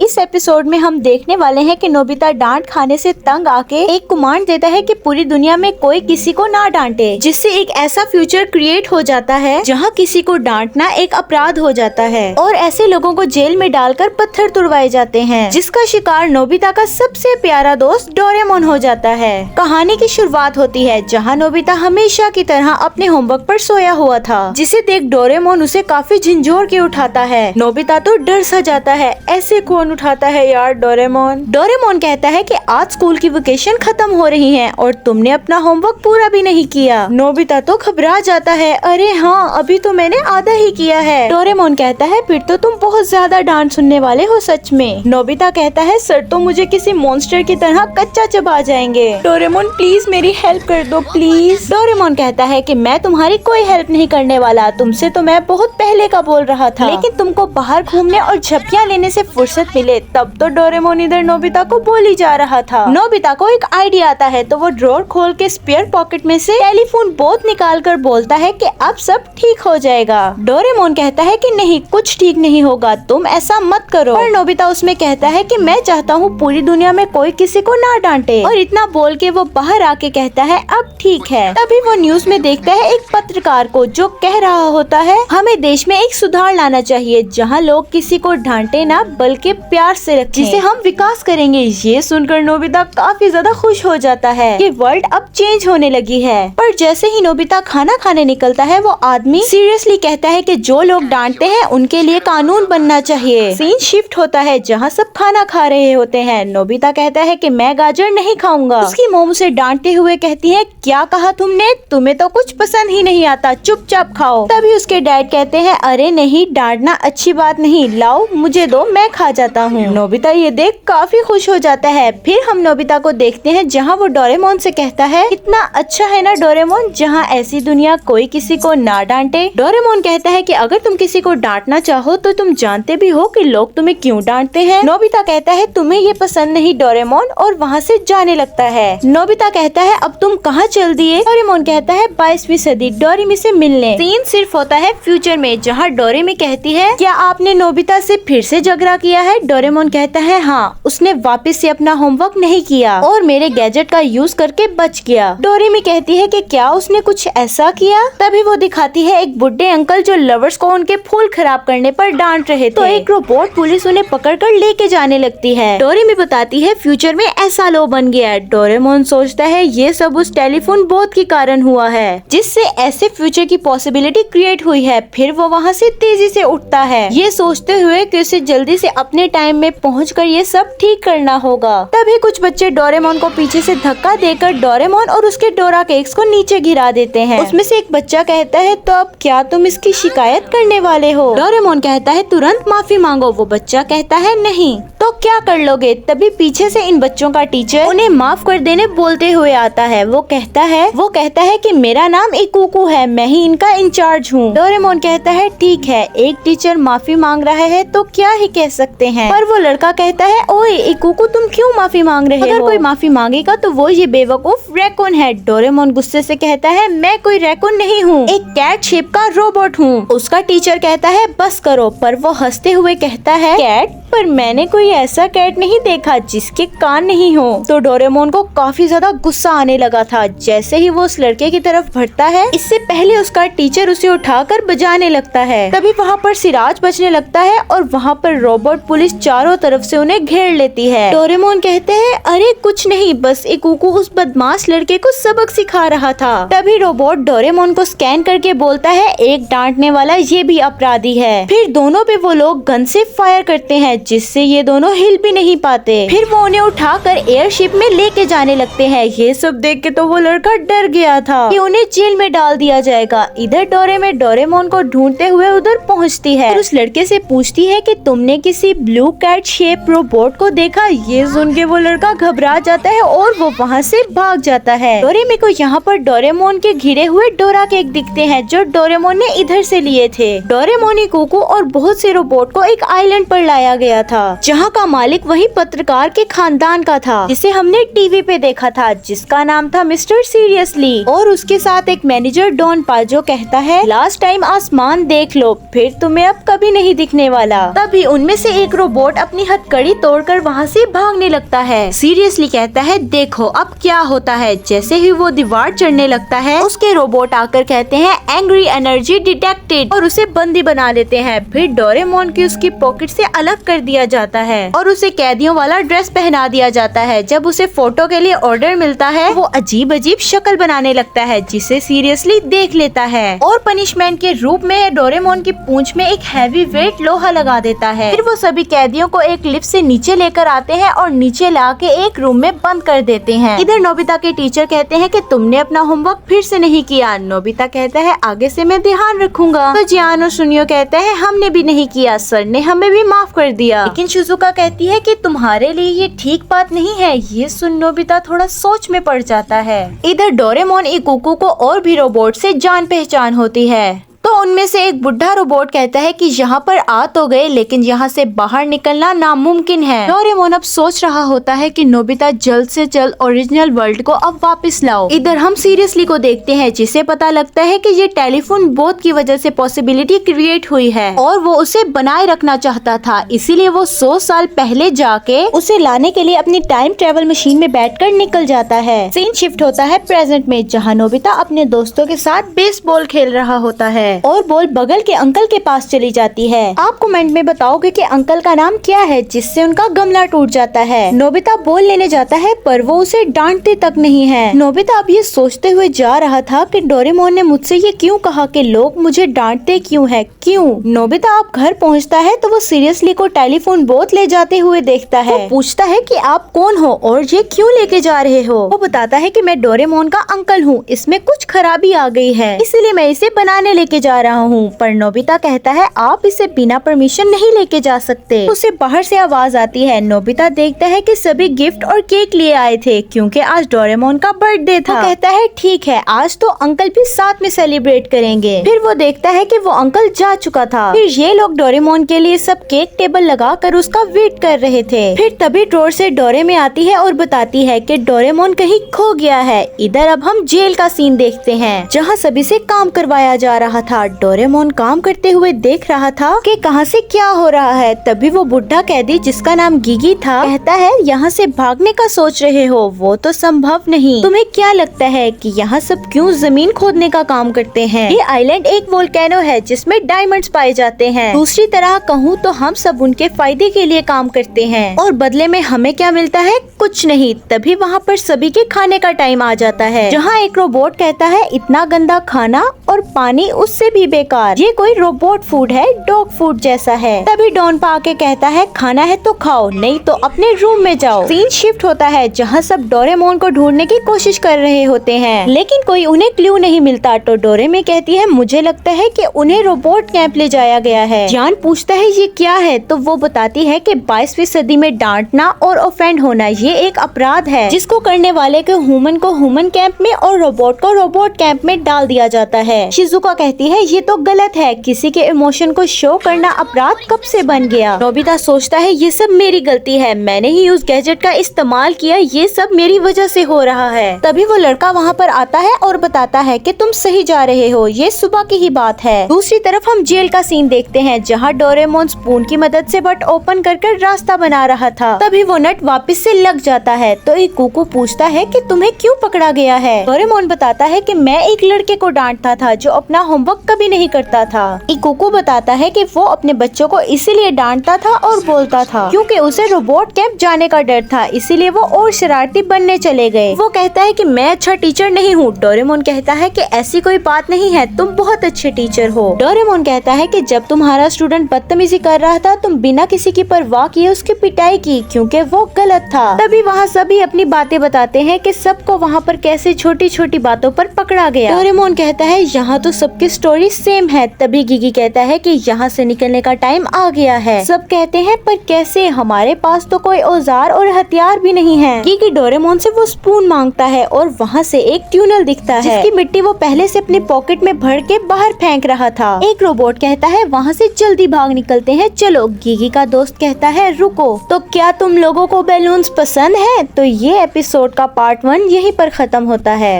इस एपिसोड में हम देखने वाले हैं कि नोबिता डांट खाने से तंग आके एक कमांड देता है कि पूरी दुनिया में कोई किसी को ना डांटे, जिससे एक ऐसा फ्यूचर क्रिएट हो जाता है जहां किसी को डांटना एक अपराध हो जाता है और ऐसे लोगों को जेल में डालकर पत्थर तुड़वाए जाते हैं, जिसका शिकार नोबिता का सबसे प्यारा दोस्त डोरेमोन हो जाता है। कहानी की शुरुआत होती है जहाँ नोबिता हमेशा की तरह अपने होमवर्क पर सोया हुआ था, जिसे देख डोरेमोन उसे काफी झंझोर के उठाता है। नोबिता तो डर सा जाता है, ऐसे कौन उठाता है यार डोरेमोन। डोरेमोन कहता है कि आज स्कूल की वेकेशन खत्म हो रही है और तुमने अपना होमवर्क पूरा भी नहीं किया। नोबिता तो घबरा जाता है, अरे हाँ अभी तो मैंने आधा ही किया है। डोरेमोन कहता है फिर तो तुम बहुत ज्यादा डांट सुनने वाले हो सच में। नोबिता कहता है सर तो मुझे किसी मॉन्स्टर की तरह कच्चा चबा जाएंगे। डोरेमोन प्लीज मेरी हेल्प कर दो प्लीज। डोरेमोन कहता है कि मैं तुम्हारी कोई हेल्प नहीं करने वाला, तुमसे तो मैं बहुत पहले का बोल रहा था, लेकिन तुमको बाहर घूमने और झपकियाँ लेने से फुर्सत मिले तब तो डोरेमोन इधर नोबिता को बोली जा रहा था। नोबिता को एक आइडिया आता है तो वो ड्रॉर खोल के स्पेयर पॉकेट में से टेलीफोन बोथ निकाल कर बोलता है कि अब सब ठीक हो जाएगा। डोरेमोन कहता है कि नहीं कुछ ठीक नहीं होगा, तुम ऐसा मत करो। पर नोबिता उसमें कहता है कि मैं चाहता हूँ पूरी दुनिया में कोई किसी को ना डांटे, और इतना बोल के वो बाहर आके कहता है अब ठीक है। तभी वो न्यूज में देखता है एक पत्रकार को जो कह रहा होता है हमें देश में एक सुधार लाना चाहिए जहाँ लोग किसी को डांटे ना बल्कि प्यार से रखें, जिसे हम विकास करेंगे। ये सुनकर नोबिता काफी ज्यादा खुश हो जाता है कि वर्ल्ड अब चेंज होने लगी है। पर जैसे ही नोबिता खाना खाने निकलता है वो आदमी सीरियसली कहता है कि जो लोग डांटते हैं उनके लिए कानून बनना चाहिए। सीन शिफ्ट होता है जहाँ सब खाना खा रहे होते हैं। नोबिता कहता है कि मैं गाजर नहीं खाऊंगा। उसकी मोम उसे डांटते हुए कहती है क्या कहा तुमने, तुम्हें तो कुछ पसंद ही नहीं आता, चुपचाप खाओ। तभी उसके डैड कहते हैं अरे नहीं डांटना अच्छी बात नहीं, लाओ मुझे दो मैं खा जाता हूँ। नोबिता ये देख काफी खुश हो जाता है। फिर हम नोबिता को देखते हैं जहाँ वो डोरेमोन से कहता है इतना अच्छा है ना डोरेमोन जहाँ ऐसी दुनिया कोई किसी को ना डांटे। डोरेमोन कहता है कि अगर तुम किसी को डांटना चाहो तो तुम जानते भी हो कि लोग तुम्हें क्यों डांटते हैं। नोबिता कहता है तुम्हें ये पसंद नहीं डोरेमोन और वहाँ से जाने लगता है। नोबिता कहता है अब तुम कहाँ चल दिए। डोरेमोन कहता है 22वीं सदी डोरेमी से मिलने। सीन सिर्फ होता है फ्यूचर में जहाँ डोरेमी कहती है क्या आपने नोबिता से फिर से झगड़ा किया है। डोरेमोन कहता है हाँ, उसने वापस से अपना होमवर्क नहीं किया और मेरे गैजेट का यूज करके बच गया। डोरेमी कहती है कि क्या उसने कुछ ऐसा किया। तभी वो दिखाती है एक बुढ़े अंकल जो लवर्स को उनके फूल खराब करने पर डांट रहे थे। तो एक रोबोट पुलिस उन्हें पकड़कर लेके जाने लगती है। डोरेमी बताती है फ्यूचर में ऐसा लो बन गया है। डोरेमोन सोचता है ये सब उस टेलीफोन बोथ के कारण हुआ है जिससे ऐसे फ्यूचर की पॉसिबिलिटी क्रिएट हुई है। फिर वो वहाँ से तेजी से उठता है ये सोचते हुए कि उसे जल्दी से अपने टाइम में पहुंचकर ये सब ठीक करना होगा। तभी कुछ बच्चे डोरेमोन को पीछे से धक्का देकर डोरेमोन और उसके डोरा केक्स को नीचे गिरा देते हैं। उसमें से एक बच्चा कहता है तो अब क्या तुम इसकी शिकायत करने वाले हो। डोरेमोन कहता है तुरंत माफी मांगो। वो बच्चा कहता है नहीं। तो क्या कर लोगे। तभी पीछे से इन बच्चों का टीचर उन्हें माफ कर देने बोलते हुए आता है। वो कहता है कि मेरा नाम इकुकू है, मैं ही इनका इंचार्ज हूँ। डोरेमोन कहता है ठीक है, एक टीचर माफी मांग रहा है तो क्या ही कह सकते हैं। पर वो लड़का कहता है ओए इकुकू तुम क्यों माफी मांग रहे हो। अगर कोई माफी मांगेगा तो वो ये बेवकूफ रैकून है। डोरेमोन गुस्से से कहता है मैं कोई रैकून नहीं हूँ, एक कैट शेप का रोबोट हूँ। उसका टीचर कहता है बस करो। पर वो हंसते हुए कहता है कैट, पर मैंने कोई ऐसा कैट नहीं देखा जिसके कान नहीं हो। तो डोरेमोन को काफी ज्यादा गुस्सा आने लगा था जैसे ही वो उस लड़के की तरफ बढ़ता है। इससे पहले उसका टीचर उसे उठाकर बजाने लगता है। तभी वहाँ पर सिराज बजने लगता है और वहाँ पर रोबोट पुलिस चारों तरफ से उन्हें घेर लेती है। डोरेमोन कहते हैं अरे कुछ नहीं, बस इकुकू उस बदमाश लड़के को सबक सिखा रहा था। तभी रोबोट डोरेमोन को स्कैन करके बोलता है एक डांटने वाला ये भी अपराधी है। फिर दोनों पे वो लोग गन से फायर करते हैं जिससे ये दोनों हिल भी नहीं पाते। फिर वो उन्हें उठाकर एयरशिप में लेके जाने लगते हैं। ये सब देख के तो वो लड़का डर गया था कि उन्हें जेल में डाल दिया जाएगा। इधर डोरेमोन को ढूंढते हुए उधर पहुंचती है और उस लड़के से पूछती है कि तुमने किसी ब्लू कैट शेप रोबोट को देखा। ये सुन के वो लड़का घबरा जाता है और वो वहाँ से भाग जाता है। डोरेमी को यहाँ पर डोरेमोन के घिरे हुए डोरा केक दिखते हैं जो डोरेमोन ने इधर से लिए थे। डोरेमोन, इकुकू और बहुत से रोबोट को एक आइलैंड पर लाया गया गया था, जहाँ का मालिक वही पत्रकार के खानदान का था जिसे हमने टीवी पे देखा था, जिसका नाम था मिस्टर सीरियसली। और उसके साथ एक मैनेजर डॉन पाल जो कहता है लास्ट टाइम आसमान देख लो, फिर तुम्हें अब कभी नहीं दिखने वाला। तभी उनमें से एक रोबोट अपनी हथकड़ी तोड़कर वहाँ से भागने लगता है। सीरियसली कहता है देखो अब क्या होता है। जैसे ही वो दीवार चढ़ने लगता है, उसके रोबोट आकर कहते हैं एंग्री एनर्जी डिटेक्टेड और उसे बंदी बना लेते हैं। फिर डोरेमोन की उसकी पॉकेट से अलग कर दिया जाता है और उसे कैदियों वाला ड्रेस पहना दिया जाता है। जब उसे फोटो के लिए ऑर्डर मिलता है, वो अजीब अजीब शक्ल बनाने लगता है जिसे सीरियसली देख लेता है और पनिशमेंट के रूप में डोरेमोन की पूंछ में एक हैवी वेट लोहा लगा देता है। फिर वो सभी कैदियों को एक लिफ्ट से नीचे लेकर आते हैं और नीचे लाके एक रूम में बंद कर देते हैं। इधर नोबिता के टीचर कहते हैं कि तुमने अपना होमवर्क फिर से नहीं किया। नोबिता कहता है आगे से मैं ध्यान रखूंगा। तो जियान और सुनियो कहते हैं हमने भी नहीं किया, सर ने हमें भी माफ कर दिया। लेकिन शिजुका कहती है कि तुम्हारे लिए ये ठीक बात नहीं है। ये सुन नोबिता थोड़ा सोच में पड़ जाता है। इधर डोरेमोन इकुको को और भी रोबोट से जान पहचान होती है। तो उनमें से एक बुढ़ा रोबोट कहता है कि यहाँ पर आ तो गए, लेकिन यहाँ से बाहर निकलना नामुमकिन है। डोरेमोन अब सोच रहा होता है कि नोबिता जल्द से जल्द ओरिजिनल वर्ल्ड को अब वापस लाओ। इधर हम सीरियसली को देखते हैं, जिसे पता लगता है कि ये टेलीफोन बोथ की वजह से पॉसिबिलिटी क्रिएट हुई है और वो उसे बनाए रखना चाहता था। इसीलिए वो 100 साल पहले जाके उसे लाने के लिए अपनी टाइम ट्रेवल मशीन में बैठकर निकल जाता है। सीन शिफ्ट होता है प्रेजेंट में, जहाँ नोबिता अपने दोस्तों के साथ बेसबॉल खेल रहा होता है और बॉल बगल के अंकल के पास चली जाती है। आप कमेंट में बताओगे कि अंकल का नाम क्या है जिससे उनका गमला टूट जाता है। नोबिता बॉल लेने जाता है पर वो उसे डांटते तक नहीं है। नोबिता अब ये सोचते हुए जा रहा था कि डोरेमोन ने मुझसे ये क्यों कहा कि लोग मुझे डांटते क्यों है, क्यों। नोबिता अब घर पहुंचता है तो वो सीरियसली को टेलीफोन बोथ ले जाते हुए देखता है। वो पूछता है कि आप कौन हो और ये क्यों लेके जा रहे हो। वो बताता है कि मैं डोरेमोन का अंकल हूँ, इसमें कुछ खराबी आ गई है इसीलिए मैं इसे बनाने लेके जा रहा हूँ। पर नोबिता कहता है आप इसे बिना परमिशन नहीं लेके जा सकते। उसे बाहर से आवाज आती है। नोबिता देखता है कि सभी गिफ्ट और केक लिए आए थे क्योंकि आज डोरेमोन का बर्थडे था। वो कहता है ठीक है, आज तो अंकल भी साथ में सेलिब्रेट करेंगे। फिर वो देखता है कि वो अंकल जा चुका था। फिर ये लोग डोरेमोन के लिए सब केक टेबल लगा कर उसका वेट कर रहे थे। फिर तभी ड्रॉर से डोरेमी आती है और बताती है कि डोरेमोन कहीं खो गया है। इधर अब हम जेल का सीन देखते हैं, जहाँ सभी से काम करवाया जा रहा था। डोरेमोन काम करते हुए देख रहा था कि कहां से क्या हो रहा है। तभी वो बुढ़ा कैदी जिसका नाम गिगी था कहता है यहाँ से भागने का सोच रहे हो, वो तो संभव नहीं। तुम्हें क्या लगता है कि यहाँ सब क्यों जमीन खोदने का काम करते हैं। ये आइलैंड एक वोल्केनो है जिसमें डायमंड्स पाए जाते हैं। दूसरी तरह कहूँ तो हम सब उनके फायदे के लिए काम करते हैं और बदले में हमें क्या मिलता है, कुछ नहीं। तभी वहाँ पर सभी के खाने का टाइम आ जाता है, जहाँ एक रोबोट कहता है इतना गंदा खाना और पानी उससे भी बेकार, ये कोई रोबोट फूड है, डॉग फूड जैसा है। तभी डॉन पा के कहता है खाना है तो खाओ, नहीं तो अपने रूम में जाओ। सीन शिफ्ट होता है जहाँ सब डोरेमोन को ढूंढने की कोशिश कर रहे होते हैं, लेकिन कोई उन्हें क्लू नहीं मिलता। तो डोरेमी कहती है मुझे लगता है कि उन्हें रोबोट कैंप ले जाया गया है। जान पूछता है ये क्या है, तो वो बताती है कि 22वीं सदी में डांटना और ऑफेंड होना ये एक अपराध है, जिसको करने वाले को ह्यूमन कैंप में और रोबोट को रोबोट कैंप में डाल दिया जाता है। शिजुका कहती है ये तो गलत है, किसी के इमोशन को शो करना अपराध कब से बन गया। नोबिता सोचता है ये सब मेरी गलती है, मैंने ही उस गैजेट का इस्तेमाल किया, ये सब मेरी वजह से हो रहा है। तभी वो लड़का वहाँ पर आता है और बताता है कि तुम सही जा रहे हो, ये सुबह की ही बात है। दूसरी तरफ हम जेल का सीन देखते हैं, जहाँ डोरेमोन स्पून की मदद से बट ओपन कर रास्ता बना रहा था। तभी वो नट वापस से लग जाता है। तो इकुको पूछता है कि तुम्हें क्यों पकड़ा गया है। डोरेमोन बताता है कि मैं एक लड़के को डांटता था जो अपना होमवर्क कभी नहीं करता था। इकुको बताता है कि वो अपने बच्चों को इसीलिए डांटता था और बोलता था क्योंकि उसे रोबोट कैंप जाने का डर था, इसीलिए वो और शरारती बनने चले गए। वो कहता है कि मैं अच्छा टीचर नहीं हूँ। डोरेमोन कहता है कि ऐसी कोई बात नहीं है, तुम बहुत अच्छे टीचर हो। डोरेमोन कहता है कि जब तुम्हारा स्टूडेंट बदतमीजी कर रहा था तुम बिना किसी की परवाह किए उसकी पिटाई की क्योंकि वो गलत था। तभी वहाँ सभी अपनी बातें बताते हैं कि सबको वहाँ पर कैसे छोटी छोटी बातों पर पकड़ा गया। डोरेमोन कहता है यहाँ तो सबकी स्टोरी स्टोरी सेम है। तभी गीगी कहता है कि यहाँ से निकलने का टाइम आ गया है। सब कहते हैं पर कैसे, हमारे पास तो कोई औजार और हथियार भी नहीं है। गीगी डोरेमोन से वो स्पून मांगता है और वहाँ से एक ट्यूनल दिखता है जिसकी मिट्टी वो पहले से अपने पॉकेट में भर के बाहर फेंक रहा था। एक रोबोट कहता है वहाँ से जल्दी भाग निकलते हैं चलो। गीगी का दोस्त कहता है रुको। तो क्या तुम लोगों को बैलून्स पसंद है? तो ये एपिसोड का पार्ट 1 यहीं पर खत्म होता है।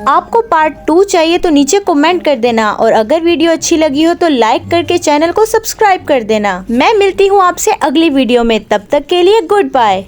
आपको पार्ट 2 चाहिए तो नीचे कमेंट कर देना और अगर वीडियो अच्छी लगी हो तो लाइक करके चैनल को सब्सक्राइब कर देना। मैं मिलती हूँ आपसे अगली वीडियो में, तब तक के लिए गुड बाय।